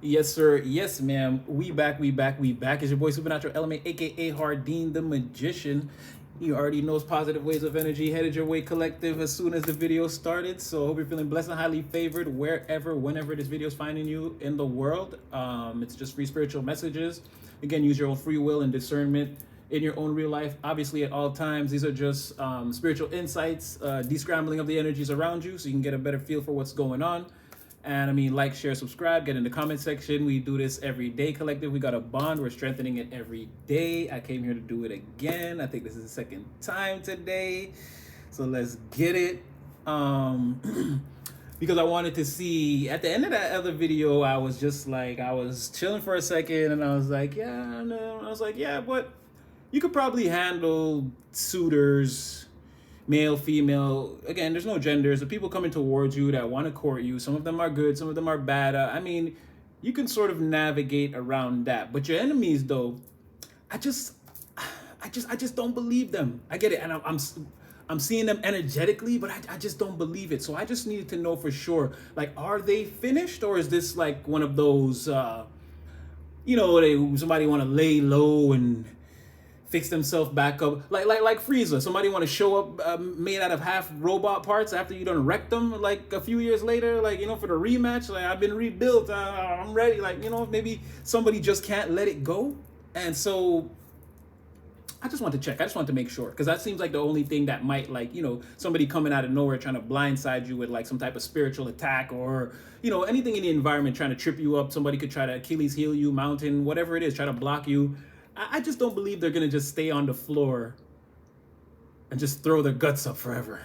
Yes, sir. Yes, ma'am. We back, we back, we back. It's your boy Supernatural Element, aka Hardeen the Magician. You already knows positive ways of energy headed your way collective as soon as the video started. So hope you're feeling blessed and highly favored wherever, whenever this video is finding you in the world. It's just free spiritual messages. Again, use your own free will and discernment in your own real life. Obviously, at all times, these are just spiritual insights, descrambling of the energies around you, so you can get a better feel for what's going on. And I mean, like, share, subscribe, get in the comment section. We do this every day, collective. We got a bond. We're strengthening it every day. I came here to do it again. I think this is the second time today. So let's get it. Because I wanted to see at the end of that other video, I was just like, I was chilling for a second and I was like, yeah, no. I was like, yeah, but you could probably handle suitors, male, female. Again, there's no genders. The people coming towards you that want to court you, some of them are good, some of them are bad. I mean, you can sort of navigate around that. But your enemies, though, I just, I just don't believe them. I get it, and I'm seeing them energetically, but I just don't believe it. So I just needed to know for sure, like, are they finished, or is this like one of those, somebody want to lay low and fix themselves back up, like Frieza. Somebody want to show up made out of half robot parts after you done wrecked them like a few years later, like, for the rematch. Like, I've been rebuilt, I'm ready. Like, maybe somebody just can't let it go, and so I just want to check. I just want to make sure, because that seems like the only thing that might, like, somebody coming out of nowhere trying to blindside you with like some type of spiritual attack, or anything in the environment trying to trip you up. Somebody could try to Achilles heel you, mountain, whatever it is, try to block you. I just don't believe they're gonna just stay on the floor and just throw their guts up forever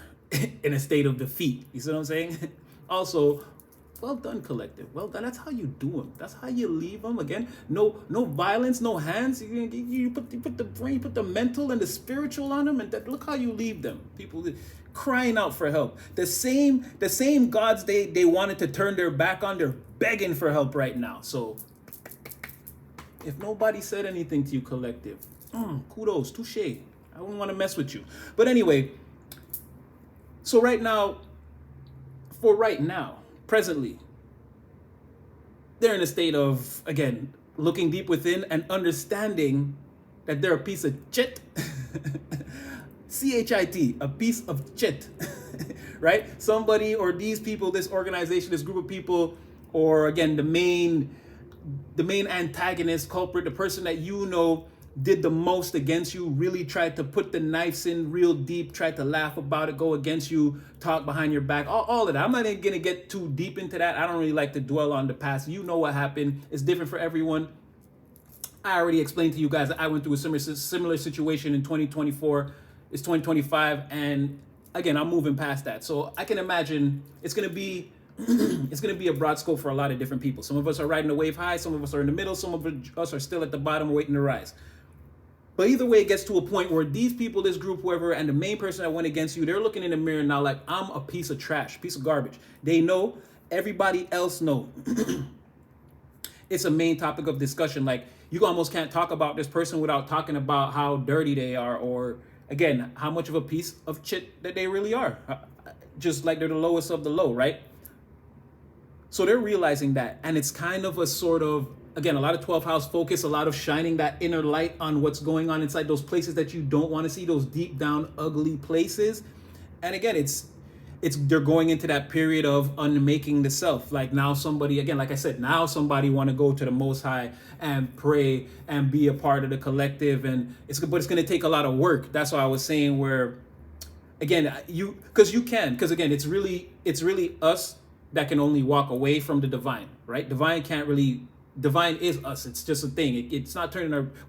in a state of defeat. You see what I'm saying? Also, well done, collective. Well done. That's how you do them. That's how you leave them. Again, no violence, no hands. You put the brain, put the mental and the spiritual on them, and look how you leave them. People crying out for help. The same gods they wanted to turn their back on, they're begging for help right now. So if nobody said anything to you, collective, kudos, touche. I wouldn't want to mess with you. But anyway, so right now, presently, they're in a state of, again, looking deep within and understanding that they're a piece of chit. CHIT, a piece of chit, right? Somebody, or these people, this organization, this group of people, or again, the main antagonist, culprit, the person that did the most against you, really tried to put the knives in real deep, tried to laugh about it, go against you, talk behind your back, all of that. I'm not even gonna get too deep into that. I don't really like to dwell on the past. You know what happened. It's different for everyone. I already explained to you guys that I went through a similar situation in 2024. It's 2025, and again, I'm moving past that. So I can imagine it's gonna be it's going to be a broad scope for a lot of different people. Some of us are riding the wave high, some of us are in the middle, some of us are still at the bottom waiting to rise. But either way, it gets to a point where these people, this group, whoever, and the main person that went against you, they're looking in the mirror now like, I'm a piece of trash, piece of garbage. They know, everybody else know. It's a main topic of discussion. Like, you almost can't talk about this person without talking about how dirty they are, or again, how much of a piece of shit that they really are. Just like they're the lowest of the low, right? So they're realizing that, and it's kind of a sort of, again, a lot of 12th house focus, a lot of shining that inner light on what's going on inside those places that you don't want to see, those deep down ugly places. And again, it's they're going into that period of unmaking the self. Like, now somebody, again, like I said, now somebody want to go to the Most High and pray and be a part of the collective, and it's going to take a lot of work. That's why I was saying, where again, because again, it's really us that can only walk away from the divine, right? Divine is us. It's just a thing. It's not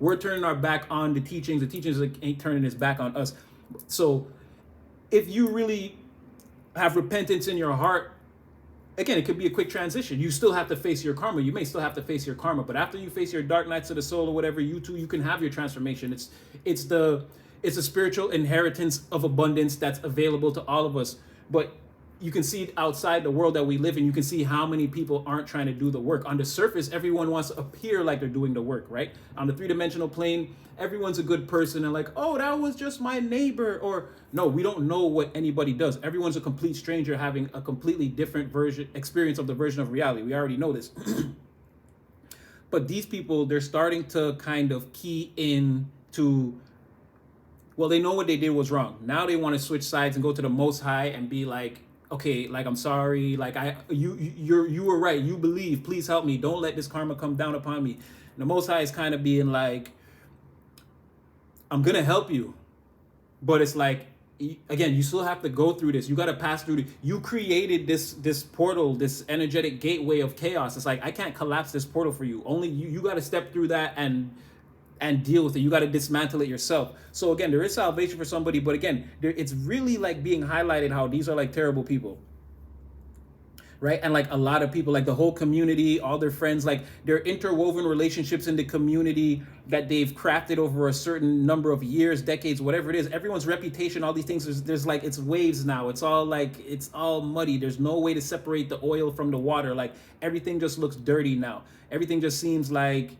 we're turning our back on the teachings. The teachings ain't turning its back on us. So if you really have repentance in your heart, again, it could be a quick transition. You still have to face your karma. You may still have to face your karma, but after you face your dark nights of the soul or whatever, you can have your transformation. It's a spiritual inheritance of abundance that's available to all of us. But you can see outside the world that we live in, you can see how many people aren't trying to do the work. On the surface, everyone wants to appear like they're doing the work, right? On the three-dimensional plane, everyone's a good person and like, oh, that was just my neighbor. Or no, we don't know what anybody does. Everyone's a complete stranger having a completely different experience of the version of reality. We already know this. But these people, they're starting to kind of key in to, well, they know what they did was wrong. Now they want to switch sides and go to the Most High and be like, okay, like, I'm sorry, like, you were right, you believe, please help me, don't let this karma come down upon me. And the Most High is kind of being like, I'm gonna help you, but it's like, again, you still have to go through this. You got to pass through you created this portal, this energetic gateway of chaos. It's like, I can't collapse this portal for you. Only you got to step through that and deal with it. You got to dismantle it yourself. So again, there is salvation for somebody, but again, it's really like being highlighted how these are like terrible people, right? And like a lot of people, like the whole community, all their friends, like they're interwoven relationships in the community that they've crafted over a certain number of years, decades, whatever it is. Everyone's reputation, all these things, there's like, it's waves now. It's all like, it's all muddy. There's no way to separate the oil from the water. Like everything just looks dirty now. Everything just seems like,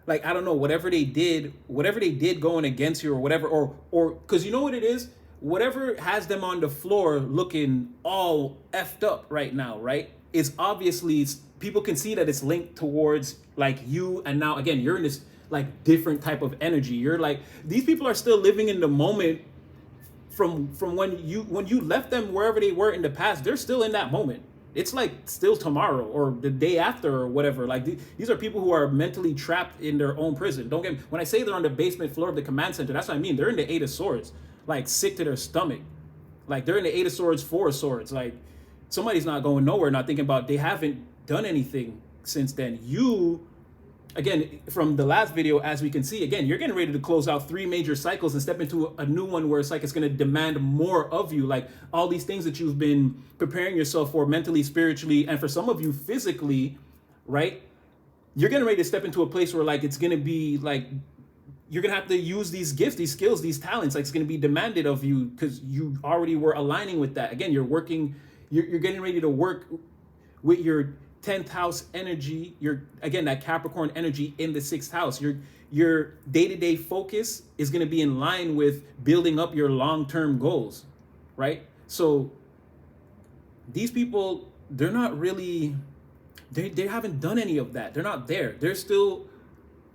I don't know, whatever they did going against you or whatever, or because you know what it is? Whatever has them on the floor looking all effed up right now, right? Is obviously, people can see that it's linked towards like you. And now again, you're in this like different type of energy. You're like, these people are still living in the moment from when you left them wherever they were in the past. They're still in that moment. It's like still tomorrow or the day after or whatever. Like these are people who are mentally trapped in their own prison. Don't get me, when I say they're on the basement floor of the command center, that's what I mean. They're in the 8 of Swords, like sick to their stomach. Like they're in the 8 of Swords, 4 of Swords. Like somebody's not going nowhere, not thinking about, they haven't done anything since then. You, again, from the last video, as we can see, again, you're getting ready to close out 3 major cycles and step into a new one where it's like it's going to demand more of you. Like all these things that you've been preparing yourself for mentally, spiritually, and for some of you physically, right? You're getting ready to step into a place where like it's going to be like, you're going to have to use these gifts, these skills, these talents. Like it's going to be demanded of you because you already were aligning with that. Again, you're getting ready to work with your 10th house energy, again, that Capricorn energy in the 6th house. Your day-to-day focus is going to be in line with building up your long-term goals, right? So these people, they're not really, they haven't done any of that. They're not there. They're still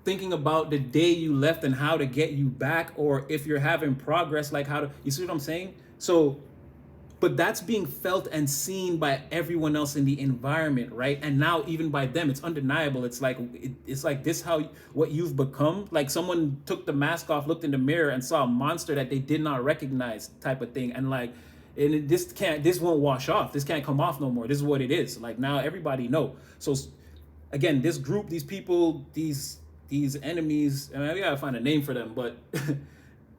thinking about the day you left and how to get you back, or if you're having progress, like how to, you see what I'm saying? So, but that's being felt and seen by everyone else in the environment, right? And now even by them, it's undeniable. It's like this what you've become. Like someone took the mask off, looked in the mirror and saw a monster that they did not recognize, type of thing. And like, and this won't wash off. This can't come off no more. This is what it is. Like now everybody know. So again, this group, these people, these enemies, and we gotta find a name for them, but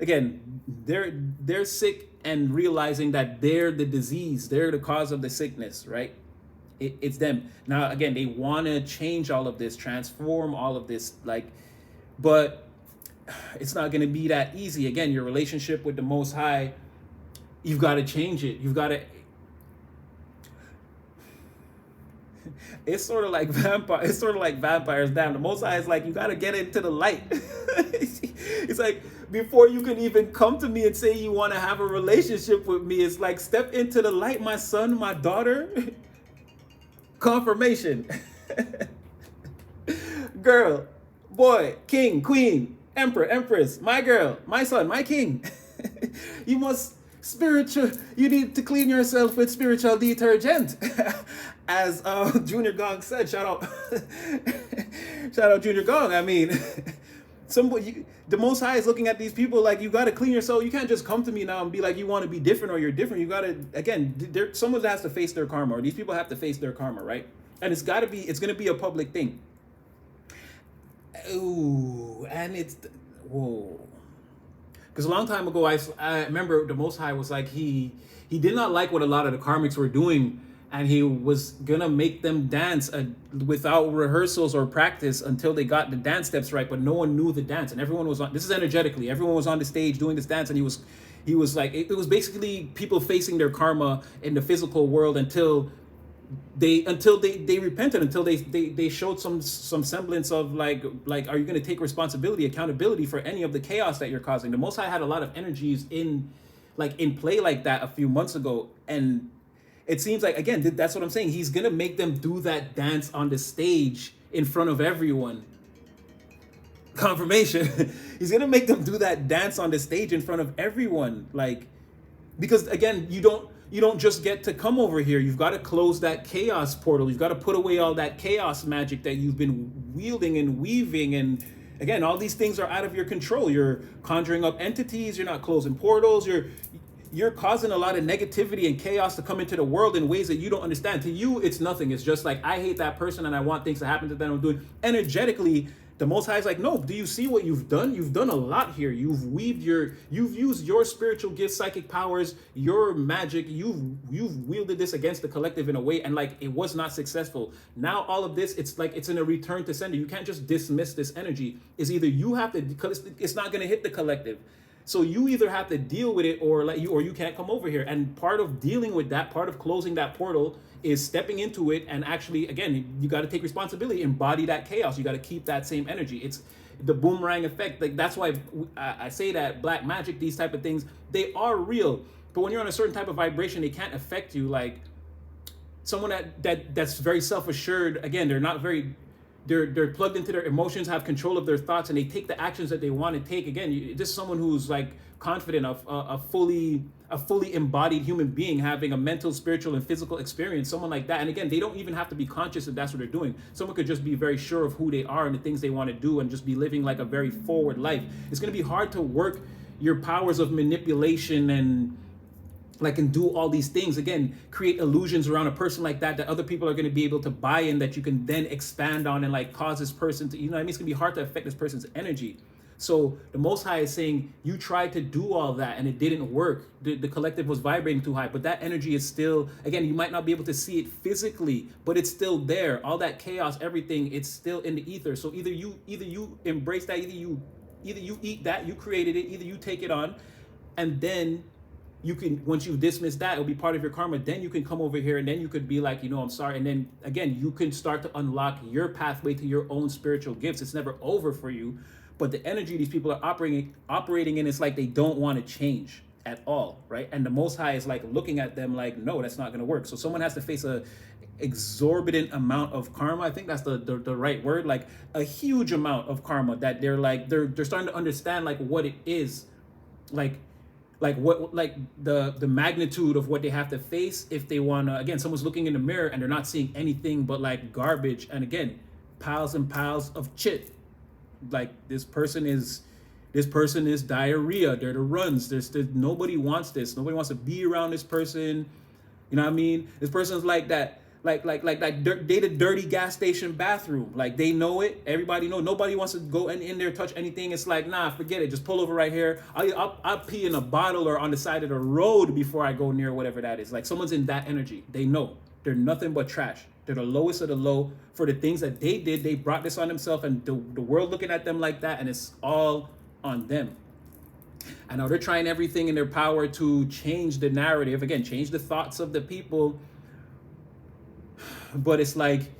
again, they're sick and realizing that they're the disease, they're the cause of the sickness, right? It's them. Now, again, they want to change all of this, transform all of this, like, but it's not going to be that easy. Again, your relationship with the Most High, you've got to change it. You've got to. It's sort of like vampire. It's sort of like vampires. Damn, the Most High is like, you got to get into the light. It's like, before you can even come to me and say you want to have a relationship with me, it's like, step into the light, my son, my daughter. Confirmation. Girl, boy, king, queen, emperor, empress, my girl, my son, my king. You need to clean yourself with spiritual detergent. As Junior Gong said, shout out Junior Gong. I mean, the Most High is looking at these people like, you got to clean yourself. You can't just come to me now and be like, you want to be different or you're different. You got to, again, someone has to face their karma, or these people have to face their karma, right? And it's going to be a public thing. Ooh, and whoa. Because a long time ago, I remember the Most High was like, he did not like what a lot of the karmics were doing, and he was gonna make them dance without rehearsals or practice until they got the dance steps right, but no one knew the dance, and everyone was on, this is energetically, everyone was on the stage doing this dance, and he was like, it was basically people facing their karma in the physical world until they repented, until they showed some semblance of like, are you going to take responsibility, accountability for any of the chaos that you're causing? The Most High had a lot of energies in play like that a few months ago, and it seems like, again, that's what I'm saying. He's gonna make them do that dance on the stage in front of everyone. Confirmation. He's gonna make them do that dance on the stage in front of everyone, like, because again, you don't just get to come over here. You've got to close that chaos portal. You've got to put away all that chaos magic that you've been wielding and weaving. And again, all these things are out of your control. You're conjuring up entities. You're not closing portals. You're causing a lot of negativity and chaos to come into the world in ways that you don't understand. To you, it's nothing. It's just like, I hate that person and I want things to happen to them. I'm doing energetically. The Most High is like, no, do you see what you've done? You've done a lot here. You've used your spiritual gifts, psychic powers, your magic. You've wielded this against the collective in a way, and like, it was not successful. Now all of this, it's like, it's in a return to sender. You can't just dismiss this energy. It's either you have to, because it's not going to hit the collective. So you either have to deal with it, or you can't come over here. And part of dealing with that, part of closing that portal, is stepping into it and actually, again, you got to take responsibility, embody that chaos. You got to keep that same energy. It's the boomerang effect. Like, that's why I say that black magic, these type of things, they are real. But when you're on a certain type of vibration, they can't affect you. Like someone that's very self-assured. Again, they're not very. They're plugged into their emotions, have control of their thoughts, and they take the actions that they want to take. Again, this is someone who's like confident, of a fully embodied human being, having a mental, spiritual, and physical experience. Someone like that, and again, they don't even have to be conscious if that's what they're doing. Someone could just be very sure of who they are and the things they want to do, and just be living like a very forward life. It's going to be hard to work your powers of manipulation and do all these things, again, create illusions around a person like that other people are going to be able to buy in, that you can then expand on and like cause this person to, you know what I mean? It's going to be hard to affect this person's energy. So the Most High is saying, you tried to do all that and it didn't work. The collective was vibrating too high, but that energy is still, again, you might not be able to see it physically, but it's still there. All that chaos, everything, it's still in the ether. So either you embrace that, either you eat that, you created it, either you take it on, and then you can, once you've dismissed that, it'll be part of your karma. Then you can come over here and then you could be like, I'm sorry. And then again, you can start to unlock your pathway to your own spiritual gifts. It's never over for you. But the energy these people are operating in, it's like they don't want to change at all, right? And the Most High is like looking at them like, no, that's not going to work. So someone has to face a exorbitant amount of karma. I think that's the right word, like a huge amount of karma that they're starting to understand like what it is, like the magnitude of what they have to face if they want to. Again, someone's looking in the mirror and they're not seeing anything but like garbage, and again, piles and piles of shit. Like this person is diarrhea. They're the runs. There's nobody wants this. Nobody wants to be around this person. You know what I mean? This person's like that. Like they the dirty gas station bathroom. Like they know it. Everybody know. Nobody wants to go in there, touch anything. It's like, nah, forget it. Just pull over right here. I'll pee in a bottle or on the side of the road before I go near whatever that is. Like someone's in that energy. They know. They're nothing but trash. They're the lowest of the low for the things that they did. They brought this on themselves, and the world looking at them like that, and it's all on them. I know they're trying everything in their power to change the narrative. Again, change the thoughts of the people. But it's like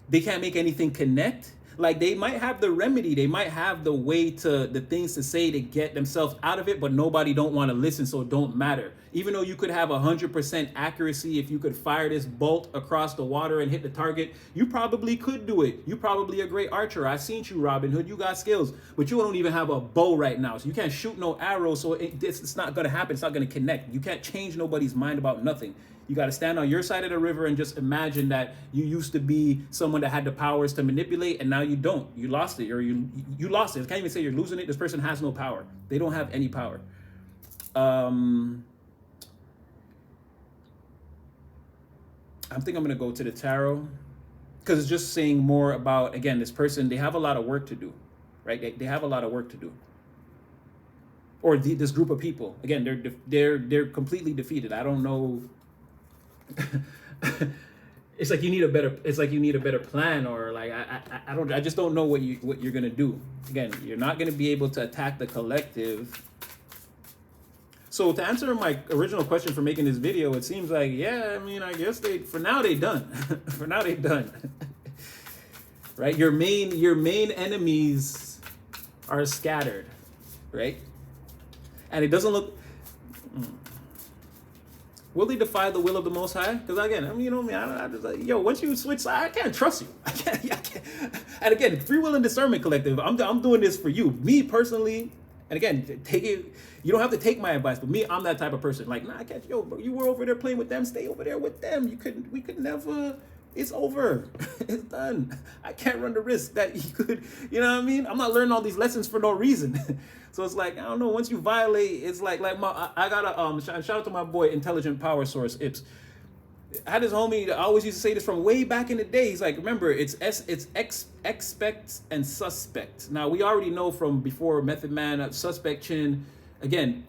they can't make anything connect. Like they might have the remedy, they might have the way to the things to say to get themselves out of it, but nobody don't want to listen, so it don't matter. Even though you could have 100% accuracy, if you could fire this bolt across the water and hit the target, you probably could do it. You probably a great archer. I've seen you, Robin Hood. You got skills, but you don't even have a bow right now, so you can't shoot no arrows. So it's not gonna happen. It's not gonna connect. You can't change nobody's mind about nothing. You got to stand on your side of the river and just imagine that you used to be someone that had the powers to manipulate, and now you don't. You lost it, or you lost it. I can't even say you're losing it. This person has no power. They don't have any power. I think I'm going to go to the tarot because it's just saying more about, again, this person. They have a lot of work to do, right? They have a lot of work to do. Or this group of people. Again, they're completely defeated. I don't know. It's like you need a better plan, or like I just don't know what you're gonna do. Again, you're not gonna be able to attack the collective. So to answer my original question for making this video, it seems like, yeah, I mean, I guess for now they done. For now they done. Right? Your main enemies are scattered, right? And it doesn't look Will they defy the will of the Most High? Because again, I mean, you know me, I just like, yo, once you switch sides, I can't trust you. I can't. And again, free will and discernment collective. I'm doing this for you, me personally. And again, take it. You don't have to take my advice, but me, I'm that type of person. Like, nah, I can't. Yo, bro, you were over there playing with them. Stay over there with them. We could never. It's over. It's done. I can't run the risk that you could. You know what I mean? I'm not learning all these lessons for no reason. So it's like, I don't know. Once you violate, it's like I got a shout out to my boy Intelligent Power Source Ips. I had this homie that always used to say this from way back in the day. He's like, remember, it's expect and suspect. Now we already know from before Method Man, suspect chin. Again,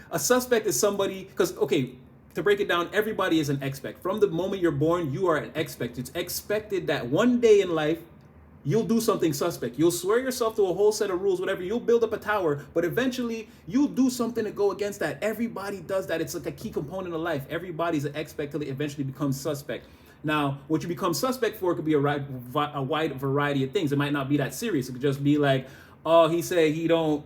a suspect is somebody, because okay, to break it down, everybody is an expect. From the moment you're born, you are an expect. It's expected that one day in life, you'll do something suspect. You'll swear yourself to a whole set of rules, whatever. You'll build up a tower, but eventually you'll do something to go against that. Everybody does that. It's like a key component of life. Everybody's an expect till they eventually become suspect. Now, what you become suspect for could be a wide variety of things. It might not be that serious. It could just be like, oh, he said he don't.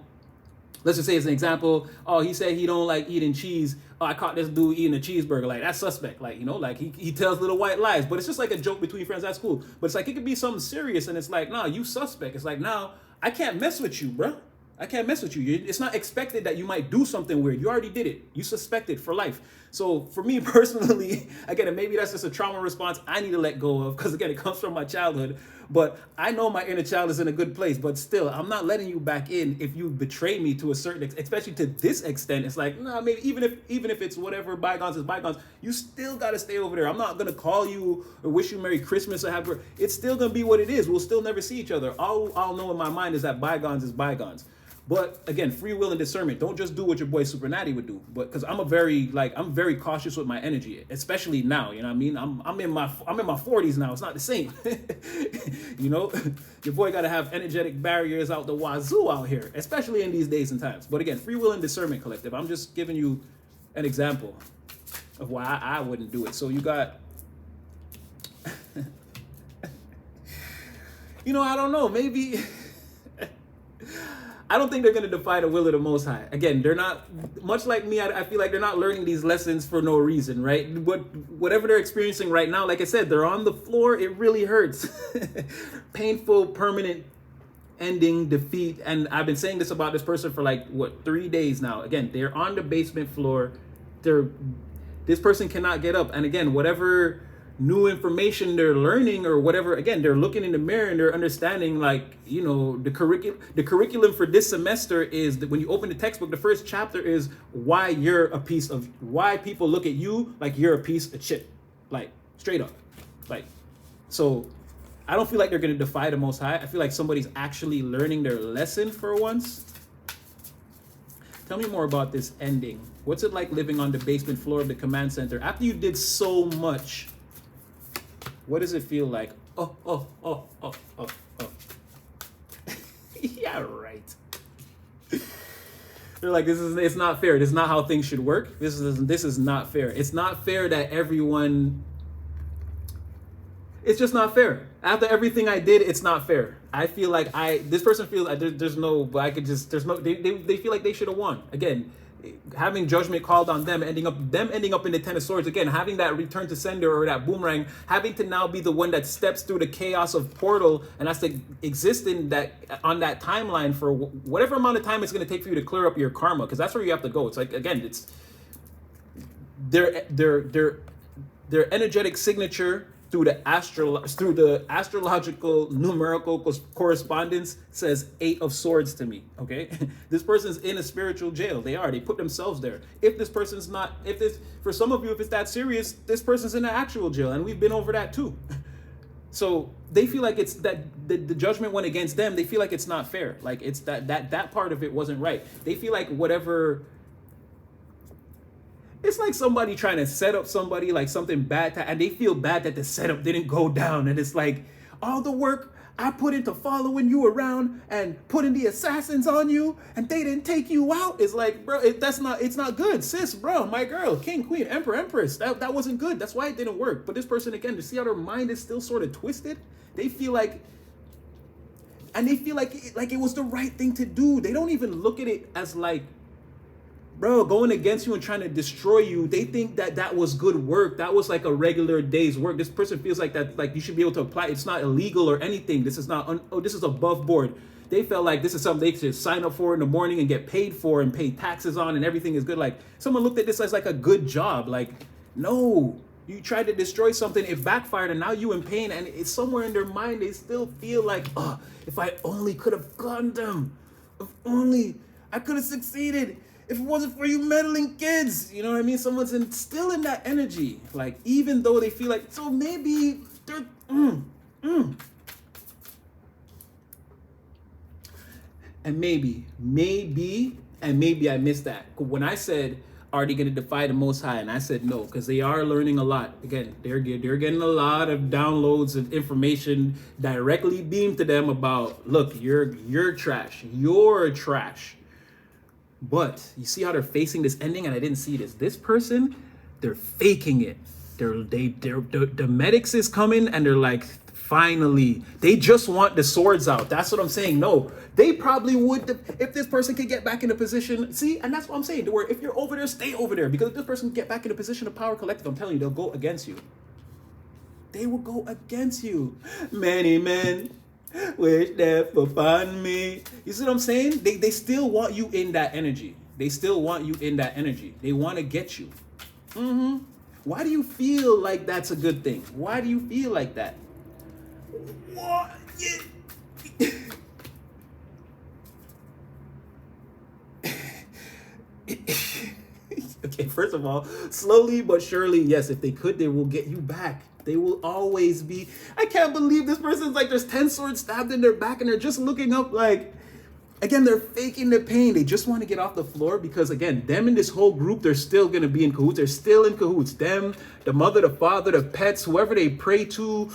Let's just say as an example, oh, he said he don't like eating cheese. Oh, I caught this dude eating a cheeseburger. Like, that's suspect. Like, you know, like he tells little white lies. But it's just like a joke between friends at school. But it's like, it could be something serious. And it's like, nah, you suspect. It's like, now, I can't mess with you, bro. I can't mess with you. It's not expected that you might do something weird. You already did it. You suspected for life. So for me personally, again, and maybe that's just a trauma response I need to let go of, because again, it comes from my childhood. But I know my inner child is in a good place, but still, I'm not letting you back in if you betray me to a certain extent, especially to this extent. It's like, nah, maybe even if it's whatever, bygones is bygones, you still got to stay over there. I'm not going to call you or wish you Merry Christmas or have, it's still going to be what it is. We'll still never see each other. All I'll know in my mind is that bygones is bygones. But again, free will and discernment. Don't just do what your boy Super Natty would do. But because I'm very cautious with my energy, especially now. You know what I mean? I'm in my 40s now. It's not the same. You know, your boy got to have energetic barriers out the wazoo out here, especially in these days and times. But again, free will and discernment collective. I'm just giving you an example of why I wouldn't do it. So you got, you know, I don't know, maybe. I don't think they're going to defy the will of the Most High. Again, they're not, much like me, I feel like they're not learning these lessons for no reason, right? Whatever they're experiencing right now, like I said, they're on the floor. It really hurts. Painful, permanent ending, defeat. And I've been saying this about this person for 3 days now. Again, they're on the basement floor. This person cannot get up. And again, whatever new information they're learning or whatever, again, they're looking in the mirror and they're understanding, like, you know, the curriculum for this semester is that when you open the textbook, the first chapter is why people look at you like you're a piece of shit, like straight up. Like, so I don't feel like they're going to defy the Most High. I feel like somebody's actually learning their lesson for once. Tell me more about this ending. What's it like living on the basement floor of the command center after you did so much? What does it feel like? Oh. Yeah, right. They're like, it's not fair. This is not how things should work. This is not fair. It's not fair that everyone, it's just not fair. After everything I did, it's not fair. I feel like this person feels like there's no, but I could just, there's no, they feel like they should have won. Again, having judgment called on them, ending up in the Ten of Swords, again, having that return to sender or that boomerang, having to now be the one that steps through the chaos of portal and has to exist in that, on that timeline for whatever amount of time it's going to take for you to clear up your karma, because that's where you have to go. It's like, again, it's their energetic signature through the astrological numerical correspondence says 8 of Swords to me. Okay, this person's in a spiritual jail. They put themselves there. If this person's not, for some of you, if it's that serious, this person's in an actual jail, and we've been over that too. So they feel like it's that the judgment went against them. They feel like it's not fair. Like it's that part of it wasn't right. They feel like whatever. It's like somebody trying to set up somebody, like something bad, and they feel bad that the setup didn't go down. And it's like, all the work I put into following you around and putting the assassins on you, and they didn't take you out. It's like, bro, it's not good, sis, bro, my girl, king, queen, emperor, empress. That wasn't good. That's why it didn't work. But this person, again, to see how their mind is still sort of twisted, they feel like, and they feel like it was the right thing to do. They don't even look at it as like, bro, going against you and trying to destroy you, they think that that was good work. That was like a regular day's work. This person feels like that, like you should be able to apply. It's not illegal or anything. This is not, this is above board. They felt like this is something they should sign up for in the morning and get paid for and pay taxes on, and everything is good. Like, someone looked at this as like a good job. Like, no, you tried to destroy something, it backfired, and now you in pain, and it's somewhere in their mind, they still feel like, oh, if I only could have gotten them, if only I could have succeeded, if it wasn't for you meddling kids, you know what I mean? Someone's still in that energy, like, even though they feel like, so maybe they're, And maybe I missed that. When I said, are they going to defy the Most High? And I said no, because they are learning a lot. Again, they're getting a lot of downloads of information directly beamed to them about, look, you're trash. You're trash. But you see how they're facing this ending? And I didn't see this. This person, they're faking it. The medics is coming, and they're like, finally, they just want the swords out. That's what I'm saying. No, they probably would if this person could get back in a position. See, and that's what I'm saying. Where if you're over there, stay over there. Because if this person can get back in a position of power collective, I'm telling you, they'll go against you. They will go against you. Many men wish death upon me. You see what I'm saying? They still want you in that energy. They still want you in that energy. They want to get you. Why do you feel like that's a good thing? Why do you feel like that? What? Okay, first of all, slowly but surely, yes, if they could, they will get you back. They will always be. I can't believe this person's like, there's 10 swords stabbed in their back, and they're just looking up like, again, they're faking the pain. They just want to get off the floor because, again, them and this whole group, they're still going to be in cahoots. They're still in cahoots. Them, the mother, the father, the pets, whoever they pray to,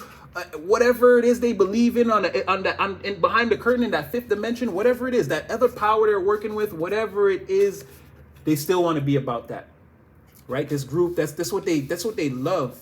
whatever it is they believe in behind the curtain in that fifth dimension, whatever it is, that other power they're working with, whatever it is, they still want to be about that, right? This group, that's what they love.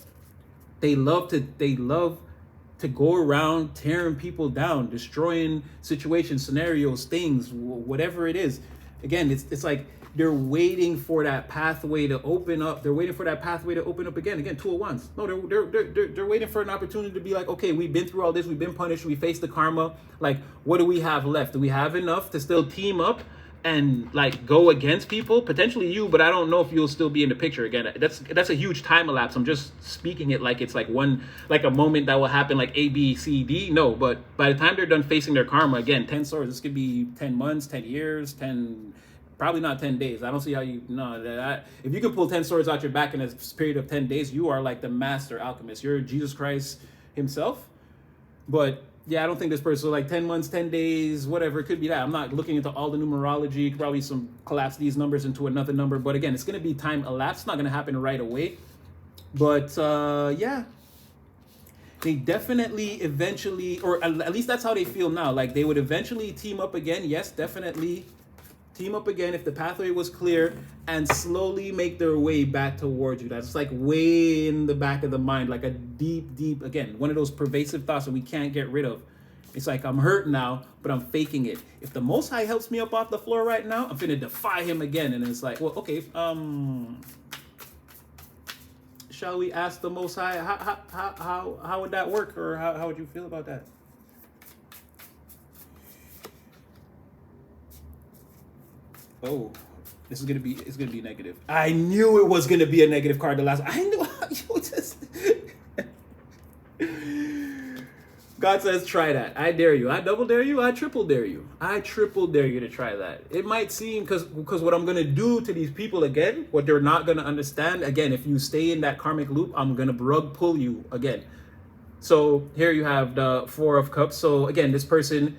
They love to go around tearing people down, destroying situations, scenarios, things, whatever it is. Again, it's like they're waiting for that pathway to open up. They're waiting for that pathway to open up again. Again, 201s. No, they're waiting for an opportunity to be like, okay, we've been through all this. We've been punished. We faced the karma. Like, what do we have left? Do we have enough to still team up and like go against people? Potentially you, but I don't know if you'll still be in the picture. Again, that's a huge time elapse. I'm just speaking it like it's like a moment that will happen, like A, B, C, D. No, but by the time they're done facing their karma, again, 10 swords, this could be 10 months, 10 years, probably not 10 days. I don't see how if you can pull 10 swords out your back in a period of 10 days, you are like the master alchemist. You're Jesus Christ himself. But yeah, I don't think this person, like 10 months, 10 days, whatever, it could be that. I'm not looking into all the numerology. You could probably collapse these numbers into another number. But again, it's going to be time elapsed. It's not going to happen right away. But yeah, they definitely eventually, or at least that's how they feel now. Like they would eventually team up again. Yes, definitely team up again if the pathway was clear, and slowly make their way back towards you. That's like way in the back of the mind, like a deep, again, one of those pervasive thoughts that we can't get rid of. It's like, I'm hurt now, but I'm faking it. If the Most High helps me up off the floor right now, I'm finna defy him again. And it's like, well, okay, shall we ask the Most High, how would that work? Or how would you feel about that? Oh, it's gonna be negative. I knew it was gonna be a negative card. The last, I knew how you just. God says, try that. I dare you. I double dare you. I triple dare you. I triple dare you to try that. It might seem because what I'm gonna do to these people again, what they're not gonna understand again. If you stay in that karmic loop, I'm gonna rug pull you again. So here you have the Four of Cups. So again, this person,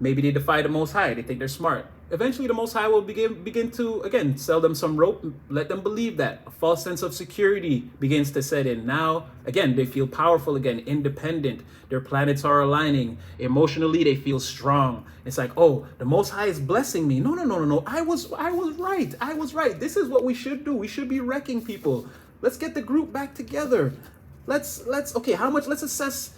maybe they defy the Most High. They think they're smart. Eventually, the Most High will begin to, again, sell them some rope, let them believe that. A false sense of security begins to set in. Now, again, they feel powerful again, independent. Their planets are aligning. Emotionally, they feel strong. It's like, oh, the Most High is blessing me. No. I was right. I was right. This is what we should do. We should be wrecking people. Let's get the group back together. Okay, how much? Let's assess.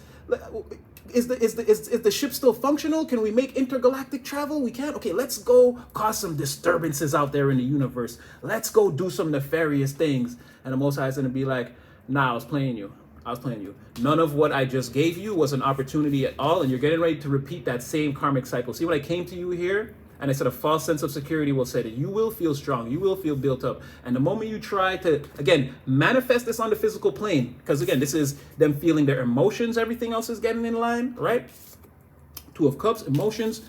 Is the ship still functional? Can we make intergalactic travel? We can. Okay, let's go cause some disturbances out there in the universe. Let's go do some nefarious things. And the Most High is gonna be like, nah, I was playing you. I was playing you. None of what I just gave you was an opportunity at all, and you're getting ready to repeat that same karmic cycle. See, when I came to you here, and I said a false sense of security will set it. You will feel strong. You will feel built up. And the moment you try to, again, manifest this on the physical plane, because again, this is them feeling their emotions, everything else is getting in line, right? Two of Cups, emotions.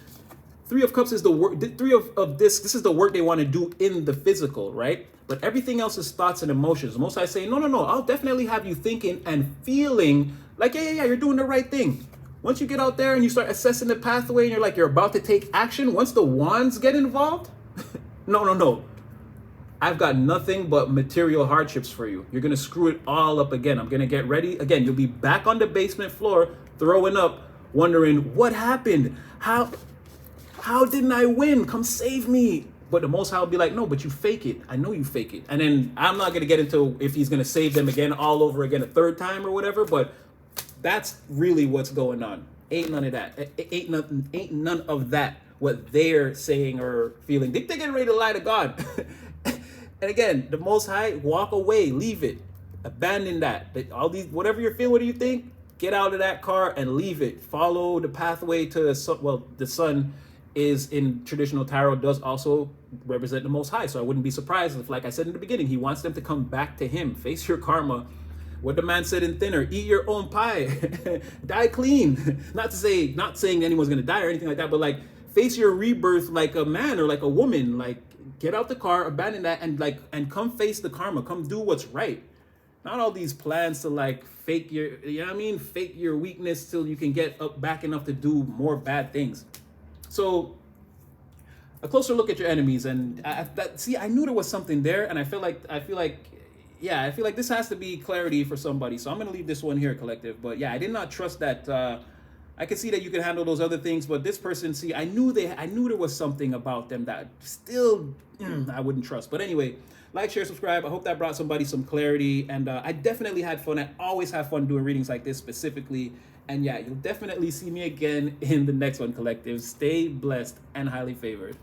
Three of Cups is the work. Three of this is the work they want to do in the physical, right? But everything else is thoughts and emotions. Most I say, no, I'll definitely have you thinking and feeling like, yeah, you're doing the right thing. Once you get out there and you start assessing the pathway and you're about to take action, once the wands get involved, no. I've got nothing but material hardships for you. You're going to screw it all up again. I'm going to get ready. Again, you'll be back on the basement floor, throwing up, wondering, what happened? How didn't I win? Come save me. But the Most High will be like, no, but you fake it. I know you fake it. And then I'm not going to get into if he's going to save them again all over again a third time or whatever, but that's really what's going on. Ain't none of that. Ain't none of that what they're saying or feeling. They're getting ready to lie to God. And again, the Most High, walk away, leave it, abandon that. All these, whatever you're feeling, what do you think? Get out of that car and leave it. Follow the pathway to the sun. Well, the sun is in traditional tarot does also represent the Most High. So I wouldn't be surprised if, like I said in the beginning, he wants them to come back to him. Face your karma. What the man said in Thinner, eat your own pie, die clean. Not saying anyone's gonna die or anything like that, but like face your rebirth like a man or like a woman. Like get out the car, abandon that, and come face the karma. Come do what's right. Not all these plans to like fake your, you know what I mean? Fake your weakness till you can get up back enough to do more bad things. So a closer look at your enemies, and I knew there was something there, and I feel like this has to be clarity for somebody. So I'm going to leave this one here, collective. But yeah, I did not trust that. I could see that you can handle those other things, but this person, see, I knew there was something about them that still I wouldn't trust. But anyway, like, share, subscribe. I hope that brought somebody some clarity. And I definitely had fun. I always have fun doing readings like this specifically. And yeah, you'll definitely see me again in the next one, collective. Stay blessed and highly favored.